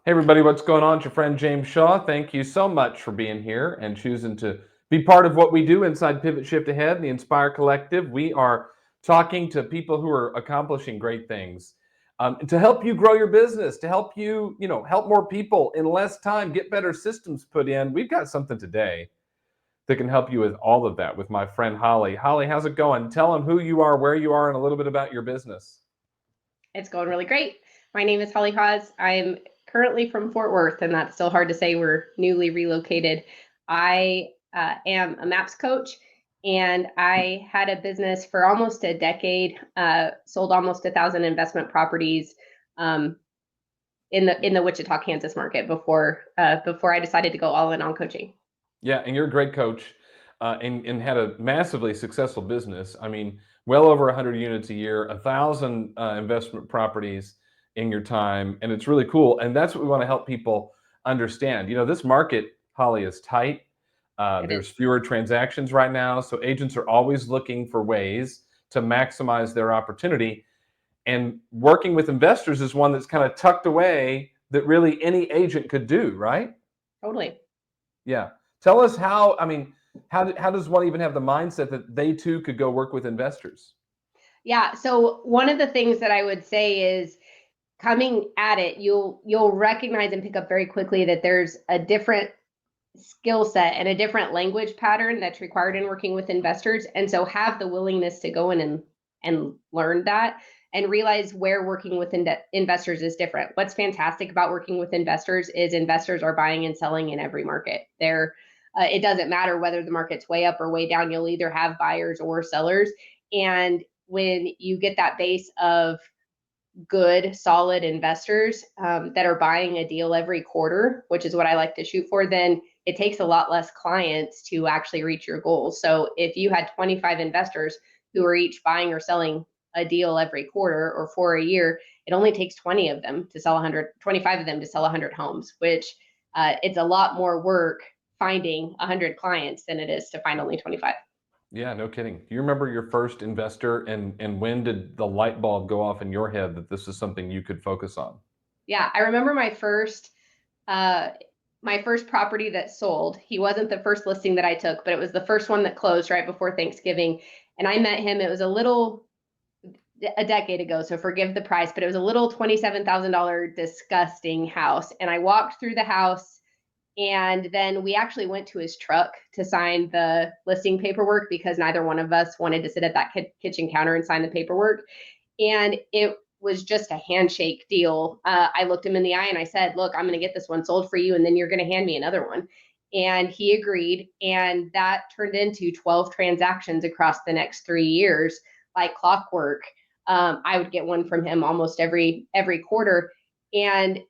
Hey everybody, what's going on? It's your friend James Shaw. Thank you so much for being here and choosing to be part of what we do inside Pivot Shift Ahead, the Inspire Collective. We are talking to people who are accomplishing great things to help you grow your business, to help you, help more people in less time, get better systems put in. We've got something today that can help you with all of that with my friend Holly. Holly, how's it going? Tell them who you are, where you are, and a little bit about your business. It's going really great. My name is Haws. I'm currently from Fort Worth, and that's still hard to say. We're newly relocated. I am a MAPS coach, and I had a business for almost a decade. Sold almost 1,000 investment properties in the Wichita, Kansas market before I decided to go all in on coaching. Yeah, and you're a great coach, and had a massively successful business. I mean, well over 100 units a year, 1,000 investment properties in your time, and it's really cool. And that's what we want to help people understand. This market, Holly, is tight. It There's is. fewer transactions right now, so agents are always looking for ways to maximize their opportunity. And working with investors is one that's kind of tucked away that really any agent could do, right? Totally. Yeah. Tell us how, I mean, how does one even have the mindset that they too could go work with investors? Yeah. So one of the things that I would say is coming at it, you'll recognize and pick up very quickly that there's a different skill set and a different language pattern that's required in working with investors. And so have the willingness to go in and learn that and realize where working with investors is different. What's fantastic about working with investors are buying and selling in every market. It doesn't matter whether the market's way up or way down. You'll either have buyers or sellers. And when you get that base of good, solid investors that are buying a deal every quarter, which is what I like to shoot for, then it takes a lot less clients to actually reach your goals. So if you had 25 investors who are each buying or selling a deal every quarter or for a year, it only takes 20 of them to sell 100, 25 of them to sell 100 homes, which it's a lot more work finding 100 clients than it is to find only 25. Yeah, no kidding. Do you remember your first investor, and when did the light bulb go off in your head that this is something you could focus on? Yeah, I remember uh, my first property that sold. He wasn't the first listing that I took, but it was the first one that closed right before Thanksgiving. And I met him. It was a decade ago, so forgive the price, but it was a little $27,000 disgusting house. And I walked through the house, and then we actually went to his truck to sign the listing paperwork because neither one of us wanted to sit at that kitchen counter and sign the paperwork. And it was just a handshake deal. I looked him in the eye and I said, "Look, I'm going to get this one sold for you, and then you're going to hand me another one." And he agreed. And that turned into 12 transactions across the next 3 years, like clockwork. I would get one from him almost every quarter. And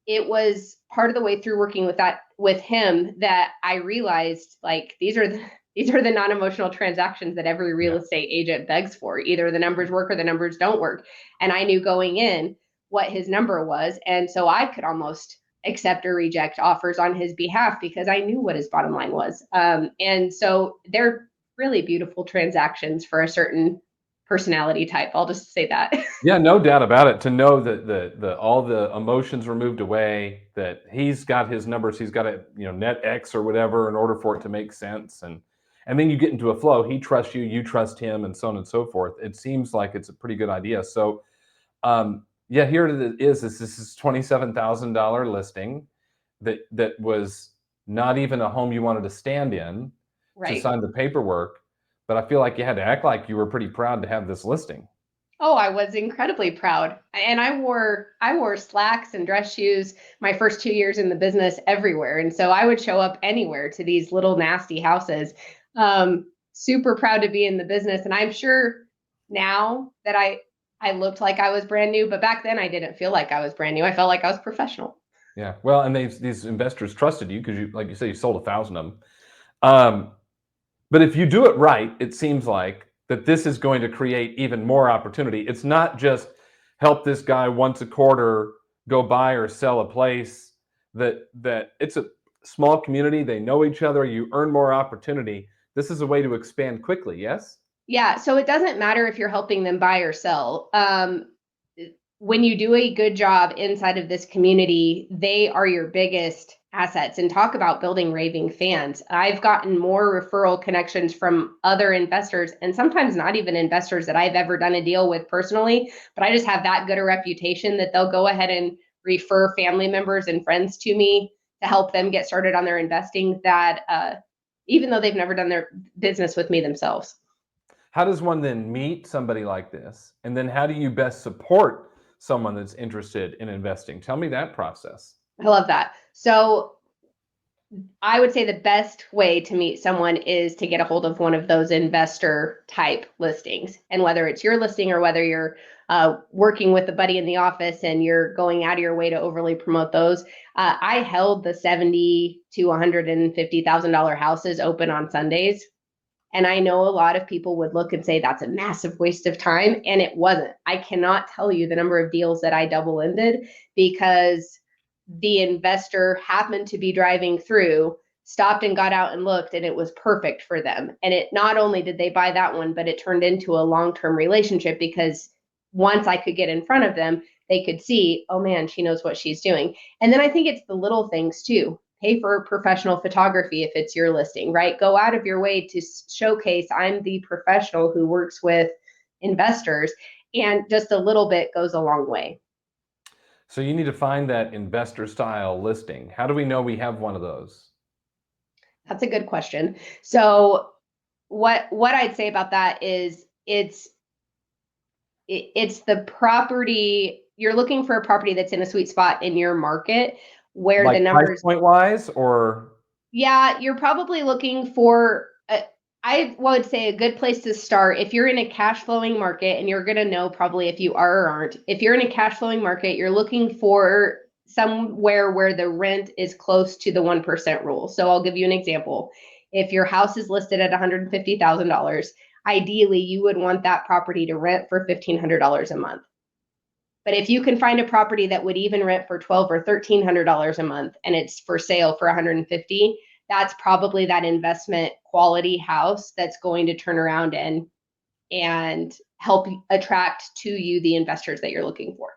it was part of the way through working with him that I realized, like, these are the non-emotional transactions that every real Yeah. estate agent begs for. Either the numbers work or the numbers don't work. And I knew going in what his number was, and so I could almost accept or reject offers on his behalf because I knew what his bottom line was. And so they're really beautiful transactions for a certain personality type. I'll just say that. Yeah, no doubt about it. To know that the all the emotions were moved away, that he's got his numbers, he's got a net X or whatever in order for it to make sense, and then you get into a flow. He trusts you, you trust him, and so on and so forth. It seems like it's a pretty good idea. So, yeah, here it is. This is $27,000 listing that was not even a home you wanted to stand in to Right. sign the paperwork, but I feel like you had to act like you were pretty proud to have this listing. Oh, I was incredibly proud. And I wore slacks and dress shoes my first 2 years in the business everywhere. And so I would show up anywhere to these little nasty houses. Super proud to be in the business. And I'm sure now that I looked like I was brand new, but back then I didn't feel like I was brand new. I felt like I was professional. Yeah. Well, and these investors trusted you because you, like you say, you sold 1,000 of them. Um, but if you do it right, it seems like that this is going to create even more opportunity. It's not just help this guy once a quarter go buy or sell a place. That it's a small community. They know each other. You earn more opportunity. This is a way to expand quickly. Yes. Yeah, so it doesn't matter if you're helping them buy or sell. when you do a good job inside of this community, they are your biggest assets. And talk about building raving fans. I've gotten more referral connections from other investors, and sometimes not even investors that I've ever done a deal with personally, but I just have that good a reputation that they'll go ahead and refer family members and friends to me to help them get started on their investing, that even though they've never done their business with me themselves. How does one then meet somebody like this? And then how do you best support someone that's interested in investing? Tell me that process. I love that. So I would say the best way to meet someone is to get a hold of one of those investor type listings. And whether it's your listing or whether you're working with a buddy in the office and you're going out of your way to overly promote those, I held the $70 to $150,000 houses open on Sundays. And I know a lot of people would look and say that's a massive waste of time. And it wasn't. I cannot tell you the number of deals that I double ended because the investor happened to be driving through, stopped and got out and looked, and it was perfect for them. And it not only did they buy that one, but it turned into a long-term relationship because once I could get in front of them, they could see, oh man, she knows what she's doing. And then I think it's the little things too. Pay for professional photography if it's your listing, right? Go out of your way to showcase I'm the professional who works with investors, and just a little bit goes a long way. So you need to find that investor style listing. How do we know we have one of those? That's a good question. So what I'd say about that is it's the property. You're looking for a property that's in a sweet spot in your market where the Like price numbers. point wise, or Yeah, you're probably looking for I would say a good place to start if you're in a cash flowing market, and you're going to know probably if you are or aren't. If you're in a cash flowing market, you're looking for somewhere where the rent is close to the 1% rule. So I'll give you an example. If your house is listed at $150,000, ideally you would want that property to rent for $1,500 a month. But if you can find a property that would even rent for $1,200 or $1,300 a month and it's for sale for $150, that's probably that investment quality house that's going to turn around and help attract to you the investors that you're looking for.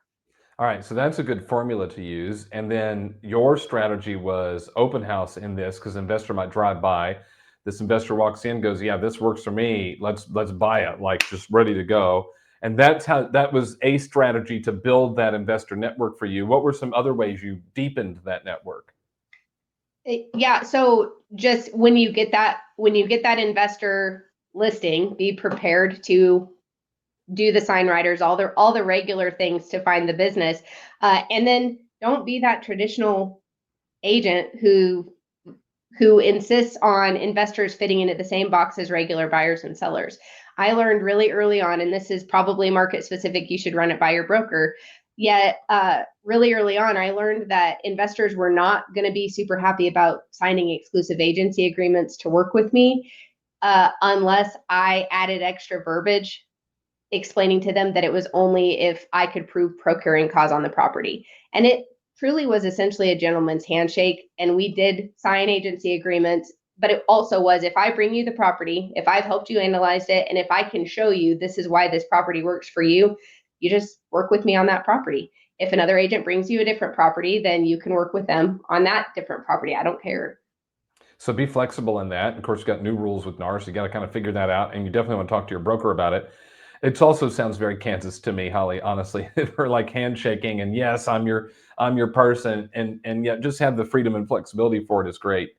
all right, so that's a good formula to use. And then your strategy was open house in this because investor might drive by. This investor walks in, goes, "Yeah, this works for me. Let's buy it, like just ready to go." And that's how that was a strategy to build that investor network for you. What were some other ways you deepened that network? Yeah, so just when you get that investor listing, be prepared to do the sign writers, all the regular things to find the business, and then don't be that traditional agent who insists on investors fitting into the same box as regular buyers and sellers. I learned really early on, and this is probably market specific, you should run it by your broker. Yet, really early on, I learned that investors were not going to be super happy about signing exclusive agency agreements to work with me unless I added extra verbiage explaining to them that it was only if I could prove procuring cause on the property. And it truly was essentially a gentleman's handshake. And we did sign agency agreements, but it also was if I bring you the property, if I've helped you analyze it, and if I can show you this is why this property works for you, you just work with me on that property. If another agent brings you a different property, then you can work with them on that different property. I don't care. So be flexible in that. Of course, you got new rules with NAR, so you got to kind of figure that out, and you definitely want to talk to your broker about it. It also sounds very Kansas to me, Holly. Honestly, we're like handshaking, and yes, I'm your person, and yet just have the freedom and flexibility for it is great.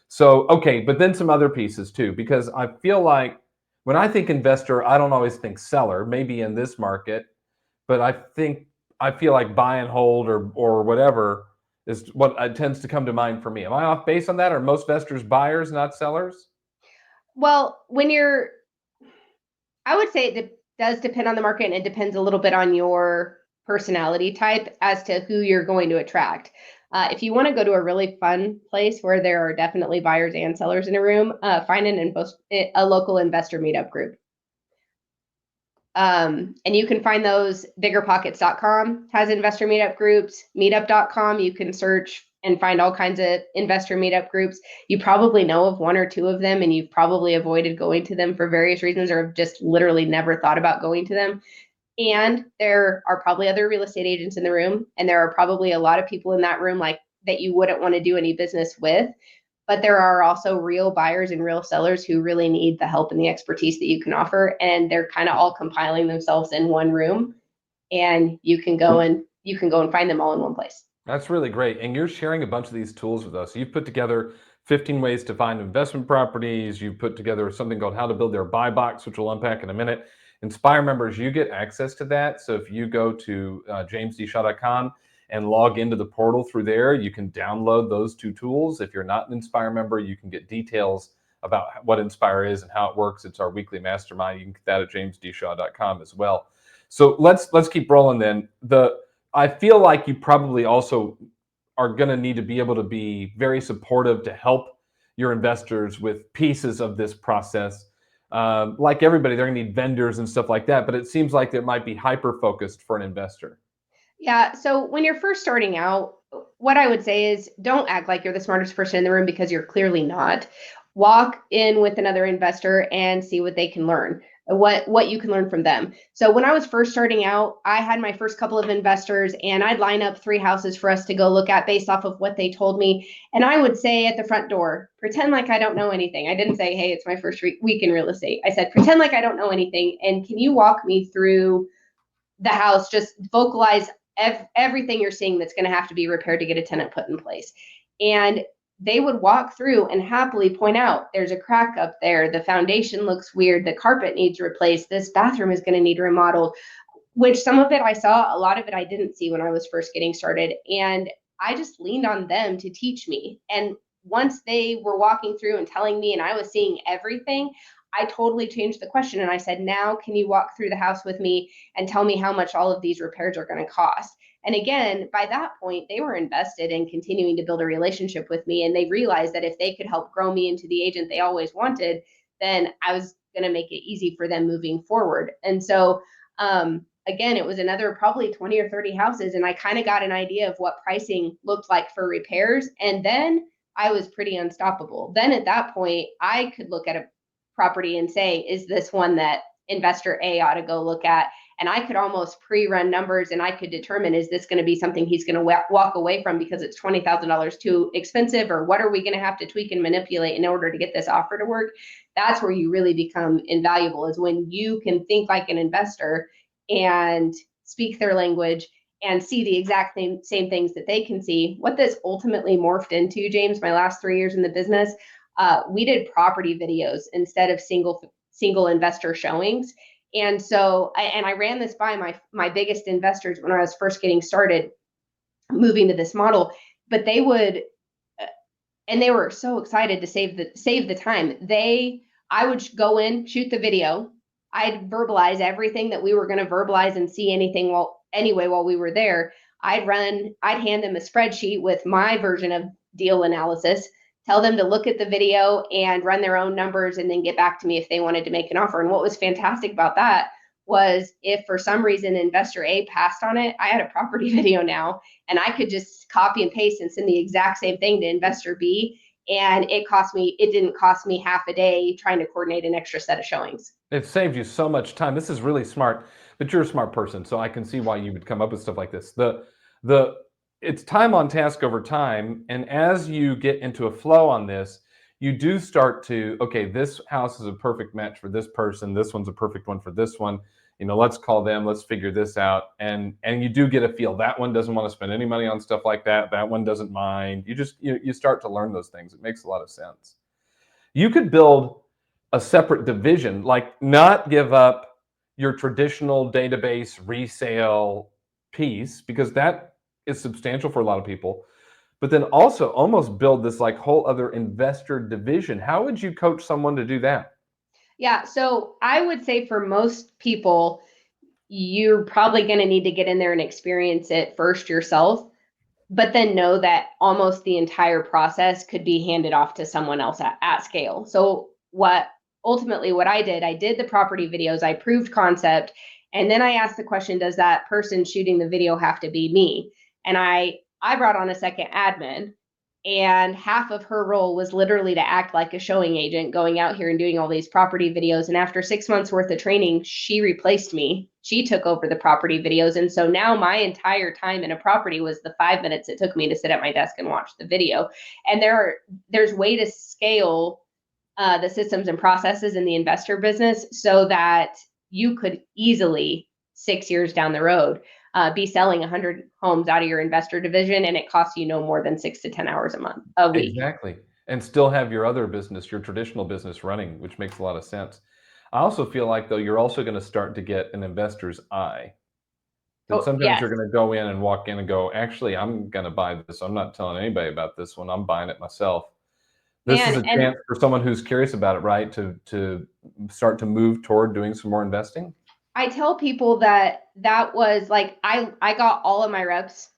So okay, but then some other pieces too, because I feel like when I think investor, I don't always think seller. Maybe in this market, but I feel like buy and hold or whatever is what tends to come to mind for me. Am I off base on that? Are most investors buyers, not sellers? Well, I would say it does depend on the market, and it depends a little bit on your personality type as to who you're going to attract. If you want to go to a really fun place where there are definitely buyers and sellers in a room, find a local investor meetup group. And you can find those. Biggerpockets.com has investor meetup groups. Meetup.com, you can search and find all kinds of investor meetup groups. You probably know of one or two of them, and you've probably avoided going to them for various reasons or have just literally never thought about going to them. And there are probably other real estate agents in the room, and there are probably a lot of people in that room like that you wouldn't want to do any business with. But there are also real buyers and real sellers who really need the help and the expertise that you can offer, and they're kind of all compiling themselves in one room, and you can go and find them all in one place. That's really great. And you're sharing a bunch of these tools with us. You've put together 15 ways to find investment properties. You've put together something called How to Build Their Buy Box, which we'll unpack in a minute. Inspire members, you get access to that. So if you go to jamesdshaw.com and log into the portal through there, you can download those two tools. If you're not an Inspire member, you can get details about what Inspire is and how it works. It's our weekly mastermind. You can get that at jamesdshaw.com as well. So let's keep rolling then. I feel like you probably also are going to need to be able to be very supportive to help your investors with pieces of this process. Like everybody, they're going to need vendors and stuff like that, but it seems like it might be hyper focused for an investor. Yeah. So when you're first starting out, what I would say is don't act like you're the smartest person in the room because you're clearly not. Walk in with another investor and see what they can learn, what you can learn from them. So when I was first starting out, I had my first couple of investors and I'd line up 3 houses for us to go look at based off of what they told me. And I would say at the front door, pretend like I don't know anything. I didn't say, hey, it's my first week in real estate. I said, pretend like I don't know anything. And can you walk me through the house, just vocalize everything you're seeing that's going to have to be repaired to get a tenant put in place. And they would walk through and happily point out there's a crack up there, the foundation looks weird, the carpet needs replaced, this bathroom is going to need remodeled, which some of it I saw, a lot of it I didn't see when I was first getting started. And I just leaned on them to teach me. And once they were walking through and telling me and I was seeing everything, I totally changed the question and I said, now can you walk through the house with me and tell me how much all of these repairs are going to cost? And again, by that point, they were invested in continuing to build a relationship with me. And they realized that if they could help grow me into the agent they always wanted, then I was going to make it easy for them moving forward. And so, again, it was another probably 20 or 30 houses. And I kind of got an idea of what pricing looked like for repairs. And then I was pretty unstoppable. Then at that point, I could look at a property and say, is this one that investor A ought to go look at? And I could almost pre-run numbers and I could determine, is this going to be something he's going to walk away from because it's $20,000 too expensive, or what are we going to have to tweak and manipulate in order to get this offer to work? That's where you really become invaluable, is when you can think like an investor and speak their language and see the exact same things that they can see. What this ultimately morphed into, James, my last 3 years in the business, we did property videos instead of single investor showings. And so I ran this by my biggest investors when I was first getting started moving to this model, but they would and they were so excited to save the time. I would go in, shoot the video, I'd verbalize everything that we were going to verbalize and see anything while we were there. I'd hand them a spreadsheet with my version of deal analysis, tell them to look at the video and run their own numbers and then get back to me if they wanted to make an offer. And what was fantastic about that was, if for some reason investor A passed on it, I had a property video now and I could just copy and paste and send the exact same thing to investor B. And it didn't cost me half a day trying to coordinate an extra set of showings. It saved you so much time. This is really smart, but you're a smart person, so I can see why you would come up with stuff like this. The It's time on task over time, and as you get into a flow on this, you do start to, okay, this house is a perfect match for this person. This one's a perfect one for this one. Let's call them. Let's figure this out, and you do get a feel. That one doesn't want to spend any money on stuff like that. That one doesn't mind. You start to learn those things. It makes a lot of sense. You could build a separate division, like not give up your traditional database resale piece, because that is substantial for a lot of people, but then also almost build this like whole other investor division. How would you coach someone to do that? Yeah, so I would say for most people, you're probably going to need to get in there and experience it first yourself, but then know that almost the entire process could be handed off to someone else at scale. So what I did the property videos, I proved concept, and then I asked the question, does that person shooting the video have to be me? And I brought on a second admin, And half of her role was literally to act like a showing agent, going out here and doing all these property videos. And after 6 months worth of training, she replaced me. She took over the property videos. And so now my entire time in a property was the 5 minutes it took me to sit at my desk and watch the video. And there's way to scale the systems and processes in the investor business so that you could easily 6 years down the road be selling 100 homes out of your investor division, and it costs you no more than 6 to 10 hours a week. Exactly. And still have your other business, your traditional business running, which makes a lot of sense. I also feel like, though, you're also going to start to get an investor's eye. That Oh, sometimes yes. you're going to go in and walk in and go, actually, I'm going to buy this. I'm not telling anybody about this one. I'm buying it myself. This is Man, a and chance for someone who's curious about it, right? To start to move toward doing some more investing. I tell people that was like I got all of my reps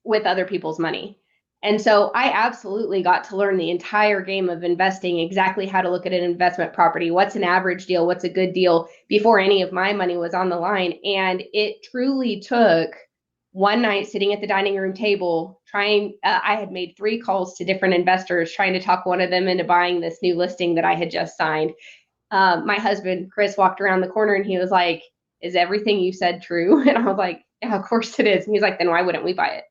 with other people's money. And so I absolutely got to learn the entire game of investing, exactly how to look at an investment property, what's an average deal, what's a good deal, before any of my money was on the line. And it truly took one night sitting at the dining room table I had made 3 calls to different investors trying to talk one of them into buying this new listing that I had just signed. My husband Chris walked around the corner and he was like, "Is everything you said true?" And I was like, "Yeah, of course it is." And he's like, "Then why wouldn't we buy it?"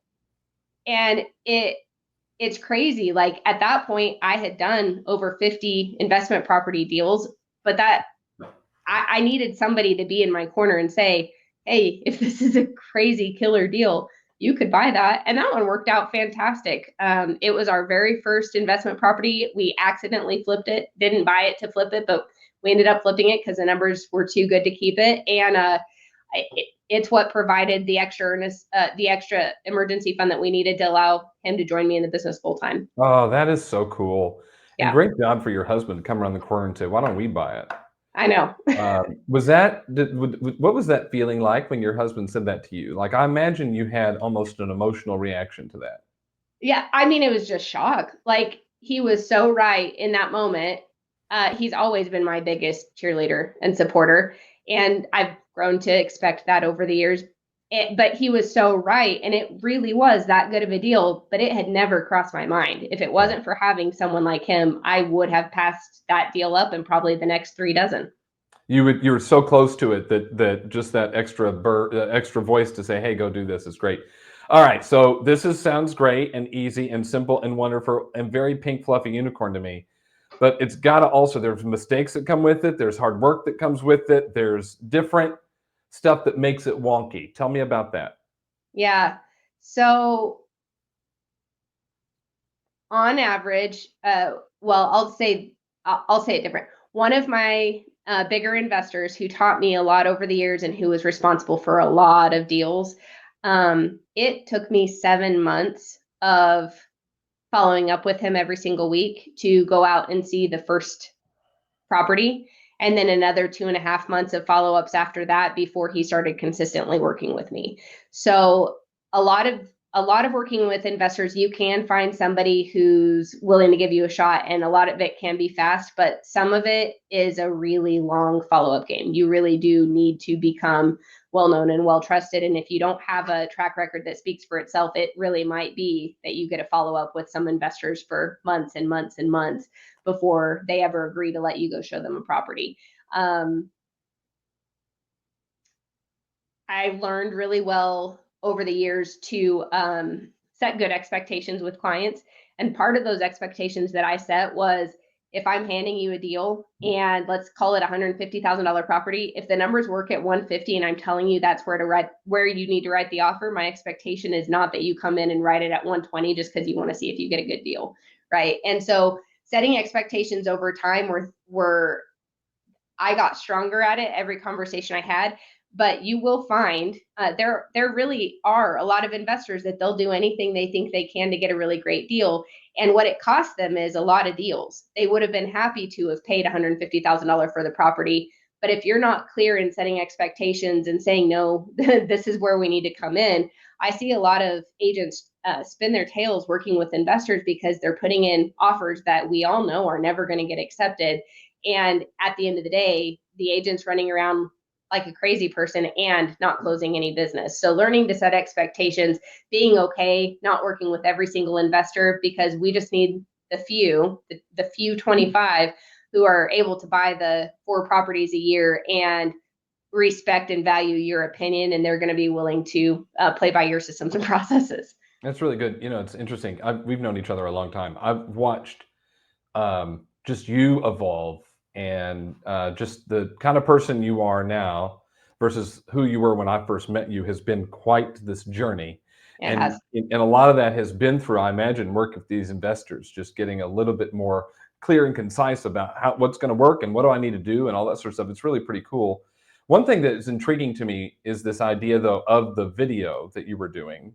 And it's crazy. Like at that point, I had done over 50 investment property deals, but that I needed somebody to be in my corner and say, "Hey, if this is a crazy killer deal, you could buy that." And that one worked out fantastic. It was our very first investment property. We accidentally flipped it, didn't buy it to flip it, but we ended up flipping it because the numbers were too good to keep it. And it's what provided the extra emergency fund that we needed to allow him to join me in the business full time. Oh, that is so cool. And Yeah, great job for your husband to come around the corner and say, why don't we buy it? I know. What was that feeling like when your husband said that to you? Like, I imagine you had almost an emotional reaction to that. Yeah, I mean, it was just shock. Like he was so right in that moment. He's always been my biggest cheerleader and supporter, and I've grown to expect that over the years. But he was so right, and it really was that good of a deal. But it had never crossed my mind. If it Yeah. wasn't for having someone like him, I would have passed that deal up and probably the next 3 dozen. You were so close to it that just that extra voice to say, hey, go do this is great. All right, so sounds great and easy and simple and wonderful and very pink fluffy unicorn to me. But it's got to also, there's mistakes that come with it. There's hard work that comes with it. There's different stuff that makes it wonky. Tell me about that. Yeah. So on average, well, I'll say it different. One of my bigger investors who taught me a lot over the years and who was responsible for a lot of deals. It took me 7 months of following up with him every single week to go out and see the first property, and then another 2.5 months of follow-ups after that before he started consistently working with me. So a lot of working with investors, you can find somebody who's willing to give you a shot, and a lot of it can be fast, but some of it is a really long follow-up game. You really do need to become well known and well trusted, and if you don't have a track record that speaks for itself, it really might be that you get a follow up with some investors for months and months and months before they ever agree to let you go show them a property. Um, I've learned really well over the years to set good expectations with clients. And part of those expectations that I set was, if I'm handing you a deal and let's call it $150,000 property, if the numbers work at 150 and I'm telling you that's where you need to write the offer, my expectation is not that you come in and write it at 120 just because you want to see if you get a good deal, right? And so setting expectations over time were I got stronger at it every conversation I had. But you will find there really are a lot of investors that they'll do anything they think they can to get a really great deal. And what it costs them is a lot of deals. They would have been happy to have paid $150,000 for the property. But if you're not clear in setting expectations and saying, no, this is where we need to come in, I see a lot of agents spin their tails working with investors because they're putting in offers that we all know are never going to get accepted. And at the end of the day, the agent's running around like a crazy person and not closing any business. So learning to set expectations, being okay, not working with every single investor, because we just need the few 25 who are able to buy the 4 properties a year and respect and value your opinion, and they're going to be willing to play by your systems and processes. That's really good. It's interesting. We've known each other a long time. I've watched just you evolve, and just the kind of person you are now versus who you were when I first met you has been quite this journey. It And has. and a lot of that has been through, I imagine, work with these investors, just getting a little bit more clear and concise about what's going to work and what do I need to do and all that sort of stuff. It's really pretty cool. One thing that is intriguing to me is this idea, though, of the video that you were doing,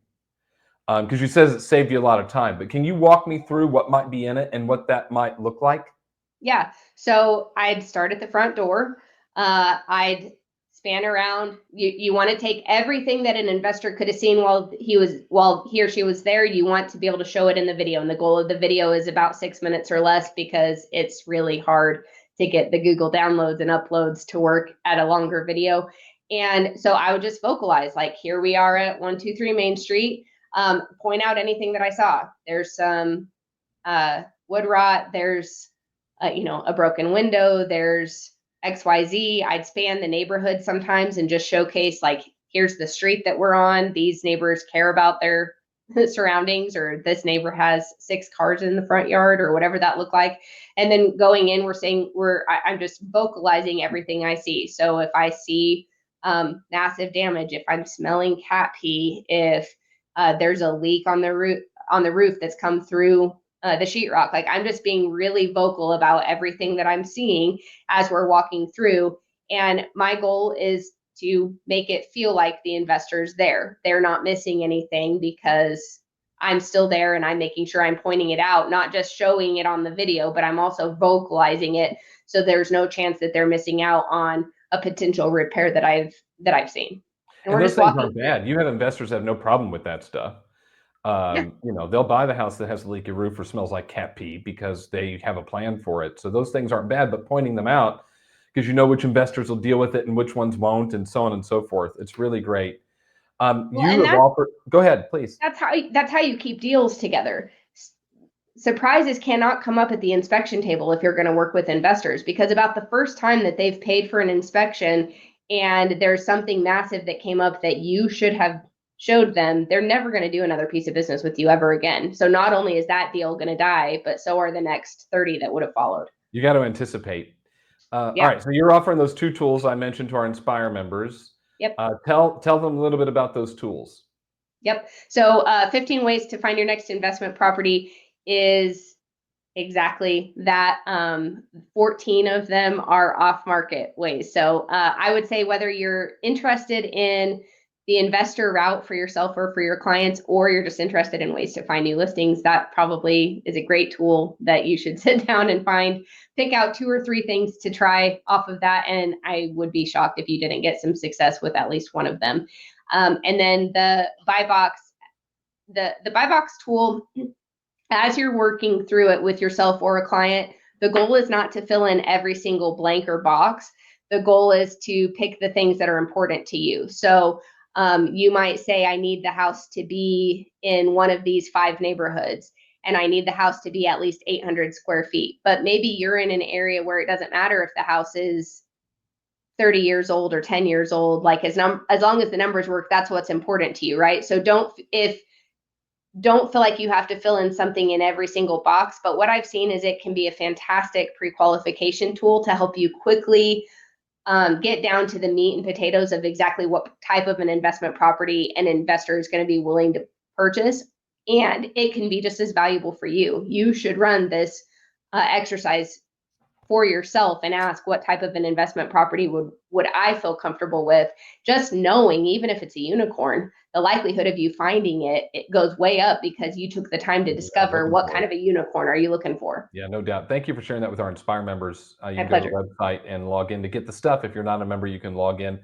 because you says it saved you a lot of time. But can you walk me through what might be in it and what that might look like? Yeah. So I'd start at the front door. I'd span around. You want to take everything that an investor could have seen while he or she was there. You want to be able to show it in the video. And the goal of the video is about 6 minutes or less, because it's really hard to get the Google downloads and uploads to work at a longer video. And so I would just vocalize, like, here we are at 123 Main Street. Point out anything that I saw. There's some wood rot. There's a broken window, there's XYZ. I'd span the neighborhood sometimes and just showcase, like, here's the street that we're on. These neighbors care about their surroundings, or this neighbor has 6 cars in the front yard, or whatever that looked like. And then going in, I'm just vocalizing everything I see. So if I see massive damage, if I'm smelling cat pee, if there's a leak on the roof that's come through the sheetrock. Like, I'm just being really vocal about everything that I'm seeing as we're walking through. And my goal is to make it feel like the investor's there. They're not missing anything, because I'm still there and I'm making sure I'm pointing it out, not just showing it on the video, but I'm also vocalizing it. So there's no chance that they're missing out on a potential repair that I've seen. And And we're those just things walking aren't through. bad. You have investors that have no problem with that stuff. Yeah. They'll buy the house that has a leaky roof or smells like cat pee because they have a plan for it. So those things aren't bad, but pointing them out, because you know which investors will deal with it and which ones won't, and so on and so forth. It's really great. Well, You and have offered. Go ahead, please. that's how you keep deals together. Surprises cannot come up at the inspection table if you're going to work with investors, because about the first time that they've paid for an inspection and there's something massive that came up that you should have showed them, they're never going to do another piece of business with you ever again. So not only is that deal going to die, but so are the next 30 that would have followed. You got to anticipate. All Yeah. right, so you're offering those 2 tools I mentioned to our Inspire members. Yep. Tell them a little bit about those tools. Yep. So 15 ways to find your next investment property is exactly that. 14 of them are off market ways. So I would say, whether you're interested in the investor route for yourself or for your clients, or you're just interested in ways to find new listings, that probably is a great tool that you should sit down and pick out 2 or 3 things to try off of that. And I would be shocked if you didn't get some success with at least one of them. And then the buy box, the buy box tool, as you're working through it with yourself or a client, the goal is not to fill in every single blank or box. The goal is to pick the things that are important to you. So you might say, I need the house to be in one of these 5 neighborhoods, and I need the house to be at least 800 square feet. But maybe you're in an area where it doesn't matter if the house is 30 years old or 10 years old. Like, as long as the numbers work, that's what's important to you, right? So don't feel like you have to fill in something in every single box. But what I've seen is it can be a fantastic pre-qualification tool to help you quickly get down to the meat and potatoes of exactly what type of an investment property an investor is going to be willing to purchase. And it can be just as valuable for you. You should run this exercise for yourself and ask, what type of an investment property would I feel comfortable with? Just knowing, even if it's a unicorn, the likelihood of you finding it goes way up, because you took the time to discover what kind of a unicorn are you looking for. Yeah, no doubt. Thank you for sharing that with our Inspire members. You My can go to the pleasure. website and log in to get the stuff. If you're not a member, you can log in,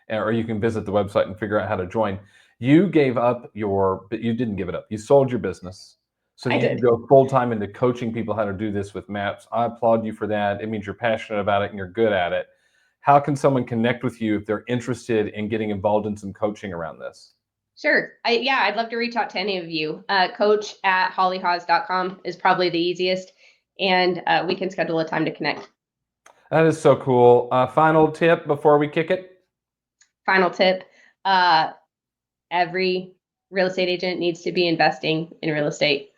or you can visit the website and figure out how to join. You you didn't give it up. You sold your business so I you could did. go full time into coaching people how to do this with maps. I applaud you for that. It means you're passionate about it and you're good at it. how can someone connect with you if they're interested in getting involved in some coaching around this? Sure. I'd love to reach out to any of you. Coach@hollyhaws.com is probably the easiest, and we can schedule a time to connect. That is so cool. Final tip before we kick it? Final tip, every real estate agent needs to be investing in real estate.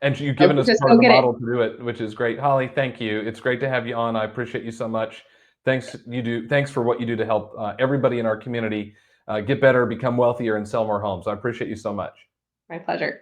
And you've given us Just part go of the get it. model to do it, which is great. Holly, thank you. It's great to have you on. I appreciate you so much. Thanks for what you do to help everybody in our community get better, become wealthier, and sell more homes. I appreciate you so much. My pleasure.